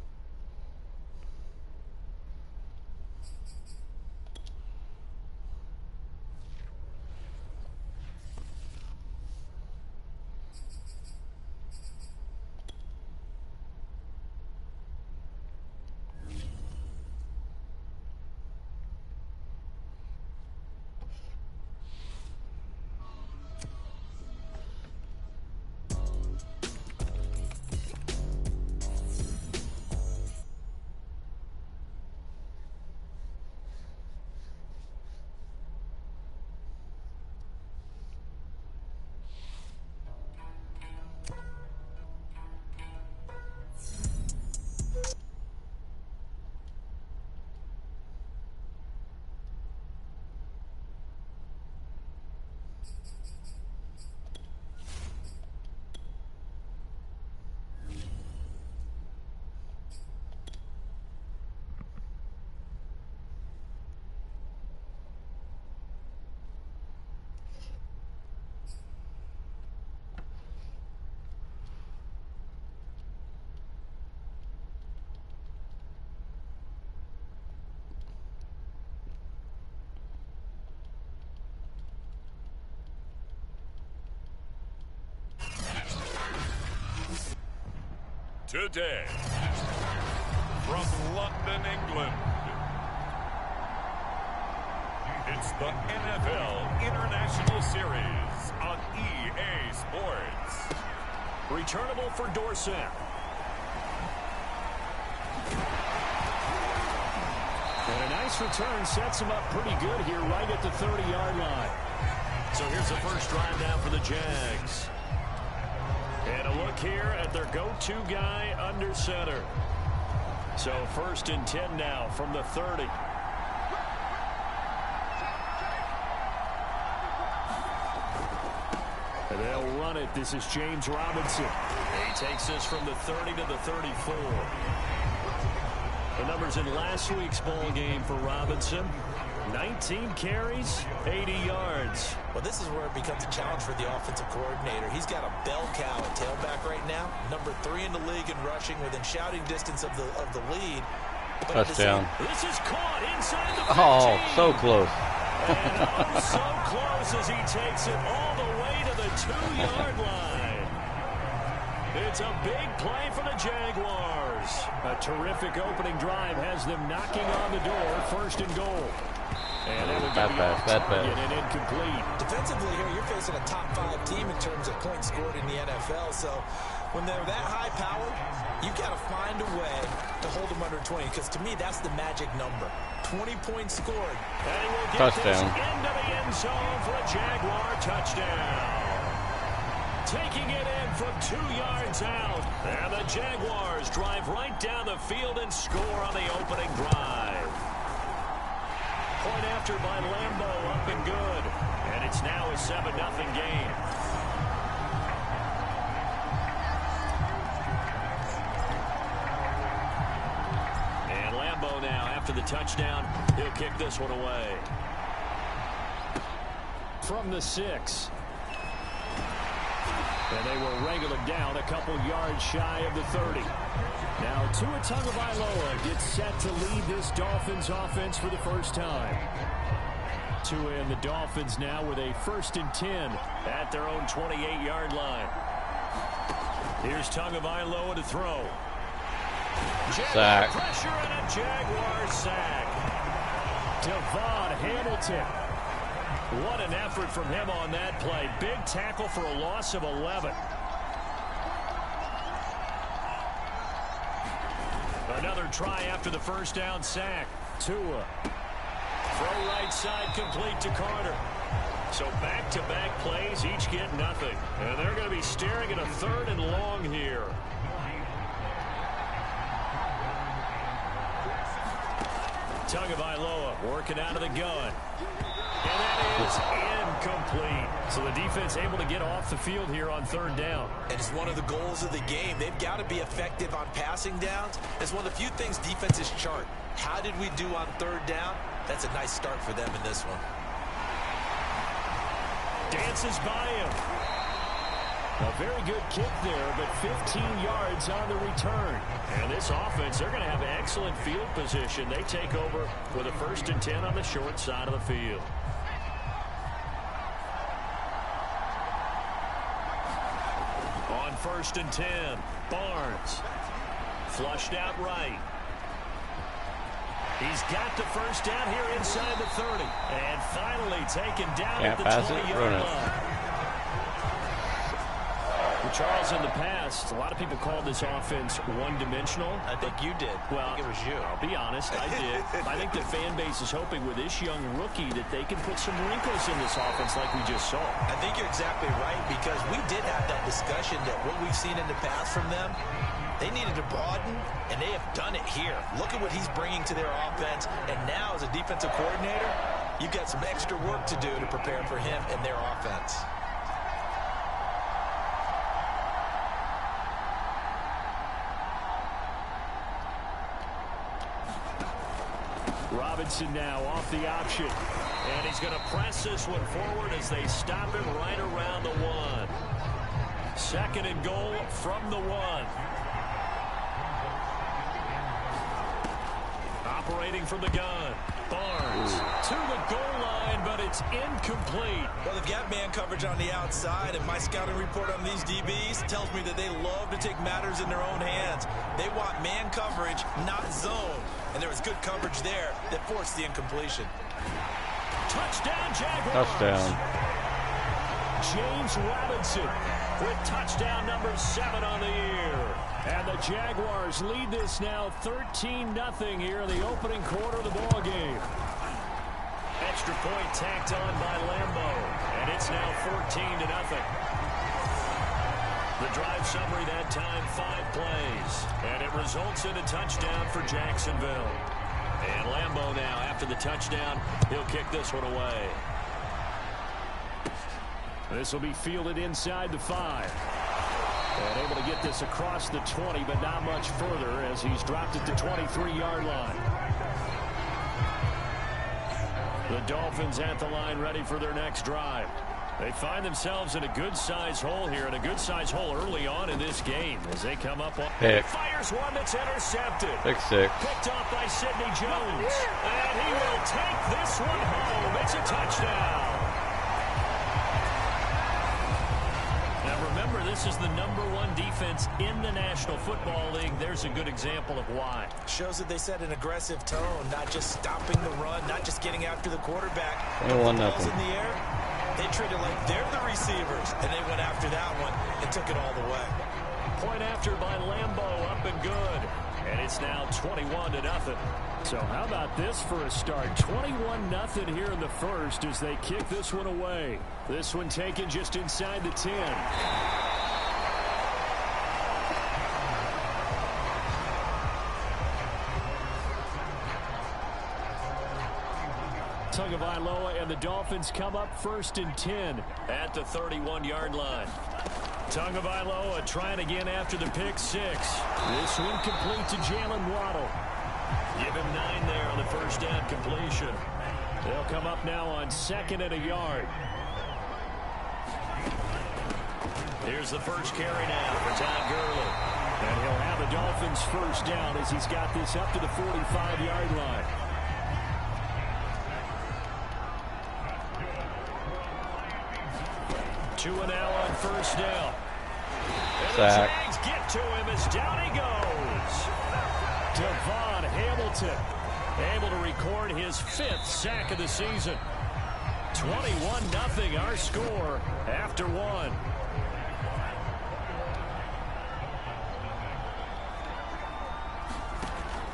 Today, from London, England, it's the NFL International Series on EA Sports. returnable for Dorsett. And a nice return sets him up pretty good here right at the 30-yard line. So here's the first drive down for the Jags. And a look here at their go-to guy under center. So 1st and 10 now from the 30. And they'll run it. This is James Robinson. He takes this from the 30 to the 34. The numbers in last week's ball game for Robinson. 19 carries, 80 yards. Well, this is where it becomes a challenge for the offensive coordinator. He's got a bell cow at tailback right now. Number 3 in the league in rushing, within shouting distance of the lead. But touchdown. This is caught inside the 15. Oh, so close. And so close as he takes it all the way to the 2-yard line. It's a big play for the Jaguars. A terrific opening drive has them knocking on the door. 1st and goal. And it will be off target and incomplete. Defensively here, you're facing a top 5 team in terms of points scored in the NFL. So when they're that high powered, you've got to find a way to hold them under 20. Because to me, that's the magic number. 20 points scored. And he will get touchdown. This into the end zone for a Jaguar touchdown. Taking it in from 2 yards out. And the Jaguars drive right down the field and score on the opening drive. Point after by Lambo, up and good. And it's now a 7-0 game. And Lambo now, after the touchdown, he'll kick this one away. From the 6. And they will wrangle him down a couple yards shy of the 30. Now Tua Tagovailoa gets set to lead this Dolphins offense for the first time. Tua and the Dolphins now with a 1st and 10 at their own 28-yard line. Here's Tagovailoa to throw. Sack. Pressure and a Jaguar sack. Devon Hamilton. What an effort from him on that play. Big tackle for a loss of 11. Another try after the 1st down sack. Tua. Throw right side complete to Carter. So back-to-back plays, each get nothing. And they're going to be staring at a 3rd and long here. Tagovailoa working out of the gun. And that is incomplete. So the defense able to get off the field here on 3rd down. And it's one of the goals of the game. They've got to be effective on passing downs. It's one of the few things defenses chart. How did we do on 3rd down? That's a nice start for them in this one. Dances by him. A very good kick there, but 15 yards on the return. And this offense, they're going to have excellent field position. They take over with a 1st and 10 on the short side of the field. On 1st and 10, Barnes. Flushed out right. He's got the 1st down here inside the 30. And finally taken down at the 20-yard line. Charles, in the past, a lot of people called this offense one-dimensional. I think you did. Well, I think it was you. I'll be honest, I did. I think the fan base is hoping with this young rookie that they can put some wrinkles in this offense like we just saw. I think you're exactly right, because we did have that discussion that what we've seen in the past from them, they needed to broaden, and they have done it here. Look at what he's bringing to their offense, and now as a defensive coordinator, you've got some extra work to do to prepare for him and their offense. Robinson now off the option. And he's going to press this one forward as they stop him right around the 1. 2nd and goal from the 1. Operating from the gun. Barnes to the goal line, but it's incomplete. Well, they've got man coverage on the outside, and my scouting report on these DBs tells me that they love to take matters in their own hands. They want man coverage, not zone. And there was good coverage there that forced the incompletion. Touchdown, Jaguars. Touchdown. James Robinson with touchdown number 7 on the year. And the Jaguars lead this now 13-0 here in the opening quarter of the ball game. Extra point tacked on by Lambo. And it's now 14-0. The drive summary that time, 5 plays. And it results in a touchdown for Jacksonville. And Lambeau now, after the touchdown, he'll kick this one away. This will be fielded inside the 5. And able to get this across the 20, but not much further as he's dropped at the 23-yard line. The Dolphins at the line ready for their next drive. They find themselves in a good-sized hole here, and a good-sized hole early on in this game as they come up on. Pick. Fires one that's intercepted. Pick 6. Picked off by Sidney Jones. And he will take this one home. It's a touchdown. Now remember, this is the #1 defense in the National Football League. There's a good example of why. Shows that they set an aggressive tone, not just stopping the run, not just getting after the quarterback. 21-0. Balls in the air, they treat it like they're the receivers, and they went after that one and took it all the way. Point after by Lambeau, up and good. And it's now 21-0. So how about this for a start? 21-0 here in the first as they kick this one away. This one taken just inside the 10. Tagovailoa and the Dolphins come up 1st and 10 at the 31-yard line. Tagovailoa trying again after the pick 6. This one complete to Jalen Waddle. Give him 9 there on the first down completion. They'll come up now on 2nd and a yard. Here's the first carry now for Todd Gurley. And he'll have the Dolphins first down as he's got this up to the 45-yard line. Two and now on first down. And the Jags get to him as down he goes. Devon Hamilton able to record his 5th sack of the season. 21-0 our score after 1.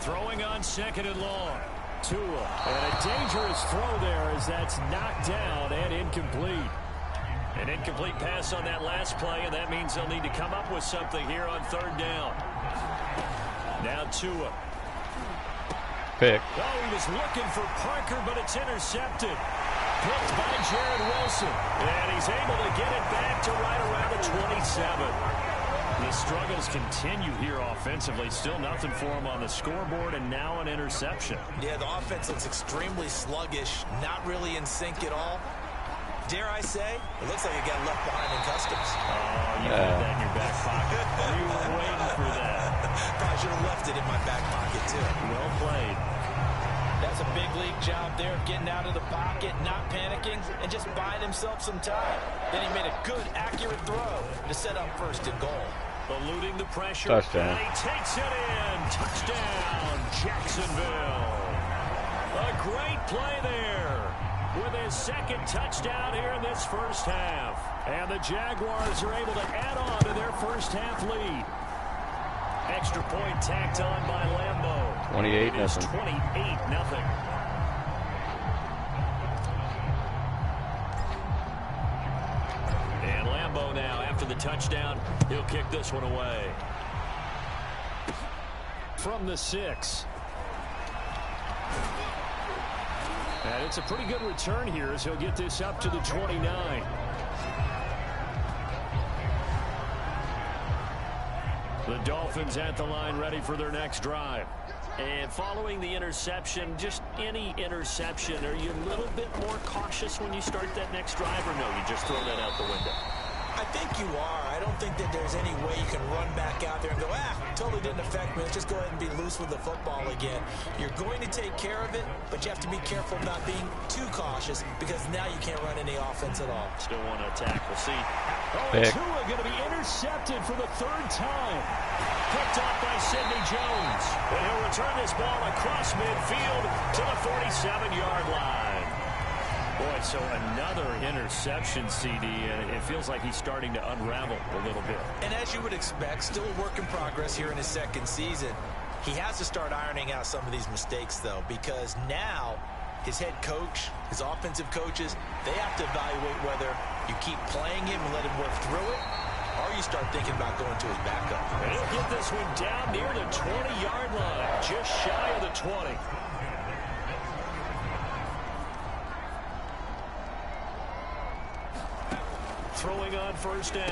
Throwing on 2nd and long. Tua. And a dangerous throw there as that's knocked down and incomplete. An incomplete pass on that last play, and that means they'll need to come up with something here on 3rd down. Now Tua. Pick. Oh, he was looking for Parker, but it's intercepted. Picked by Jared Wilson. And he's able to get it back to right around the 27. The struggles continue here offensively. Still nothing for him on the scoreboard, and now an interception. Yeah, the offense looks extremely sluggish, not really in sync at all. Dare I say, it looks like it got left behind in customs. Oh, you had that in your back pocket. You were waiting for that. Probably should have left it in my back pocket, too. Well played. That's a big league job there of getting out of the pocket, not panicking, and just buying himself some time. Then he made a good, accurate throw to set up 1st and goal. Eluding the pressure. Touchdown. And he takes it in. Touchdown, Jacksonville. A great play there with his 2nd touchdown here in this first half. And the Jaguars are able to add on to their first half lead. Extra point tacked on by Lambeau. 28-0. It is 28-0. And Lambeau now, after the touchdown, he'll kick this one away. From the 6. And it's a pretty good return here as he'll get this up to the 29. The Dolphins at the line ready for their next drive. And following the interception, just any interception, are you a little bit more cautious when you start that next drive, or no, you just throw that out the window? I think you are. I don't think that there's any way you can run back out there and go, totally didn't affect me. Let's just go ahead and be loose with the football again. You're going to take care of it, but you have to be careful not being too cautious because now you can't run any offense at all. Still want to attack. We'll see. Pick. Tua going to be intercepted for the 3rd time. Picked off by Sidney Jones. And he'll return this ball across midfield to the 47-yard line. Boy, so another interception, CD, and it feels like he's starting to unravel a little bit. And as you would expect, still a work in progress here in his 2nd season. He has to start ironing out some of these mistakes, though, because now his head coach, his offensive coaches, they have to evaluate whether you keep playing him and let him work through it, or you start thinking about going to his backup. And he'll get this one down near the 20-yard line, just shy of the 20. Throwing on first down,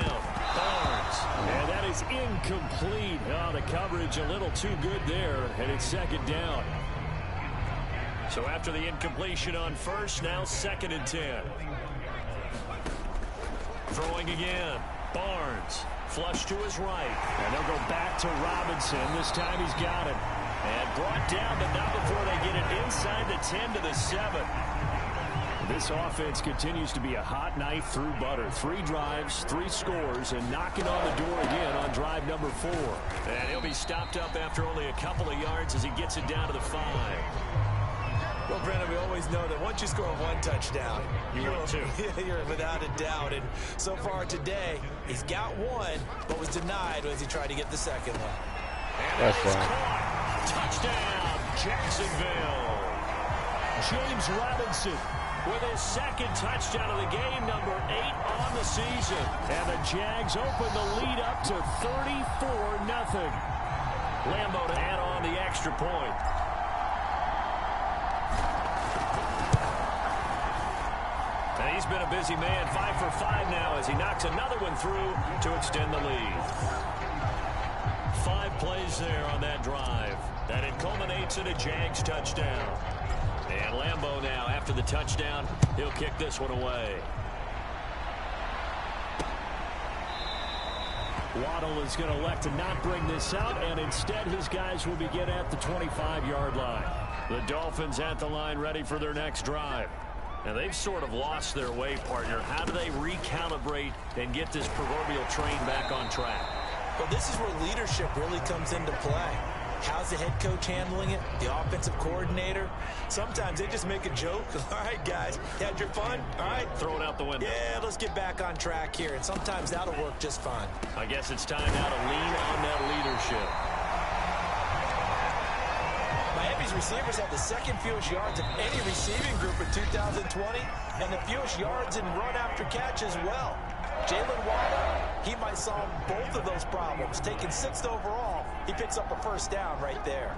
Barnes, and that is incomplete. Oh, the coverage a little too good there, and it's second down. So after the incompletion on first, now 2nd and 10. Throwing again, Barnes, flush to his right, and they'll go back to Robinson. This time he's got it, and brought down, but not before they get it inside the 10 to the 7. This offense continues to be a hot knife through butter. 3 drives, 3 scores, and knocking on the door again on drive number 4. And he'll be stopped up after only a couple of yards as he gets it down to the 5. Well, Brandon, we always know that once you score 1 touchdown, you're without a doubt. And so far today, he's got 1, but was denied as he tried to get the second one. And caught. Touchdown, Jacksonville. James Robinson with his 2nd touchdown of the game, number 8 on the season. And the Jags open the lead up to 34-0. Lambo to add on the extra point. And he's been a busy man, 5 for 5 now as he knocks another one through to extend the lead. 5 plays there on that drive. That it culminates in a Jags touchdown. And Lambo now, after the touchdown, he'll kick this one away. Waddle is going to elect to not bring this out, and instead his guys will begin at the 25-yard line. The Dolphins at the line ready for their next drive. And they've sort of lost their way, partner. How do they recalibrate and get this proverbial train back on track? Well, this is where leadership really comes into play. How's the head coach handling it? The offensive coordinator? Sometimes they just make a joke. All right, guys, you had your fun? All right. Throw it out the window. Yeah, let's get back on track here. And sometimes that'll work just fine. I guess it's time now to lean on that leadership. Miami's receivers have the 2nd fewest yards of any receiving group in 2020, and the fewest yards in run after catch as well. Jalen Waddle, he might solve both of those problems. Taking 6th overall, he picks up a first down right there.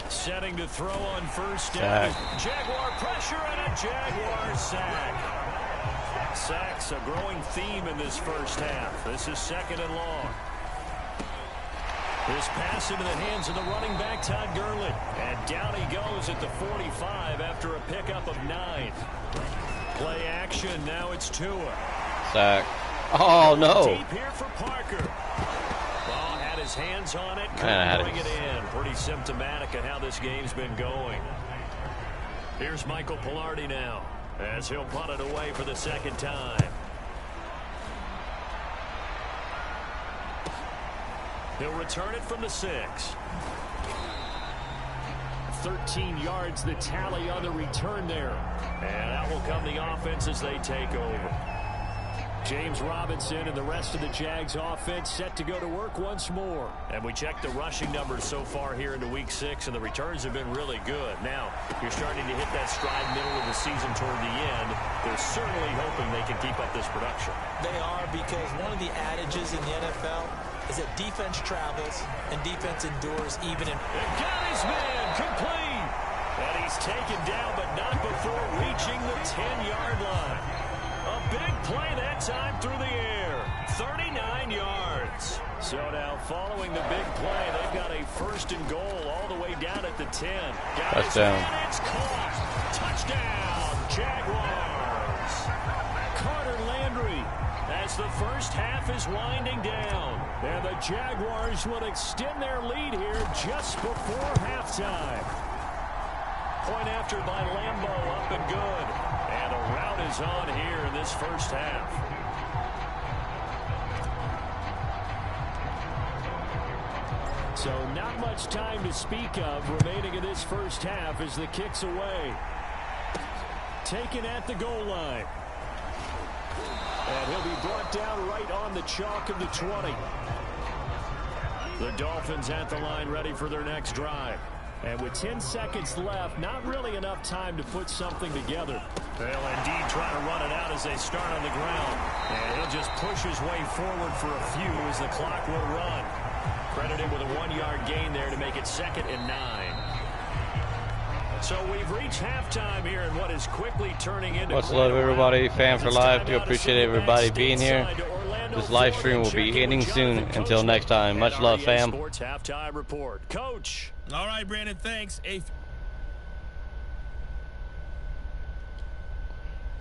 Setting to throw on first down. Jaguar pressure and a Jaguar sack. Sacks a growing theme in this first half. This is 2nd and long. This pass into the hands of the running back, Todd Gurley. And down he goes at the 45 after a pickup of 9. Play action. Now it's Tua. Sack. Oh, no. Deep here for Parker. Ball had his hands on it. Couldn't bring it in. Pretty symptomatic of how this game's been going. Here's Michael Palardy now as he'll punt it away for the 2nd time. He'll return it from the 6. 13 yards the tally on the return there. And out will come the offense as they take over. James Robinson and the rest of the Jags offense set to go to work once more. And we checked the rushing numbers so far here into week 6, and the returns have been really good. Now, you're starting to hit that stride middle of the season toward the end. They're certainly hoping they can keep up this production. They are, because one of the adages in the NFL is that defense travels and defense endures even in... And got his man complete. And he's taken down, but not before reaching the 10-yard line. A big play that time through the air. 39 yards. So now following the big play, they've got a 1st and goal all the way down at the 10. Touchdown. It's caught. Touchdown, Jaguars. Carter Landry as the first half is winding down. And the Jaguars will extend their lead here just before halftime. Point after by Lambo, up and good. And a rout is on here in this first half. So not much time to speak of remaining in this first half as the kick's away. Taken at the goal line. And he'll be brought down right on the chalk of the 20. The Dolphins at the line ready for their next drive. And with 10 seconds left, not really enough time to put something together. They'll indeed try to run it out as they start on the ground. And he'll just push his way forward for a few as the clock will run. Credited with a 1-yard gain there to make it 2nd and 9. So we've reached halftime here in what is quickly turning into much love, everybody. Fan for life. Do appreciate everybody being here. This live stream will be ending soon. Until next time, much love, fam. Sports halftime report. Coach. All right, Brandon, thanks.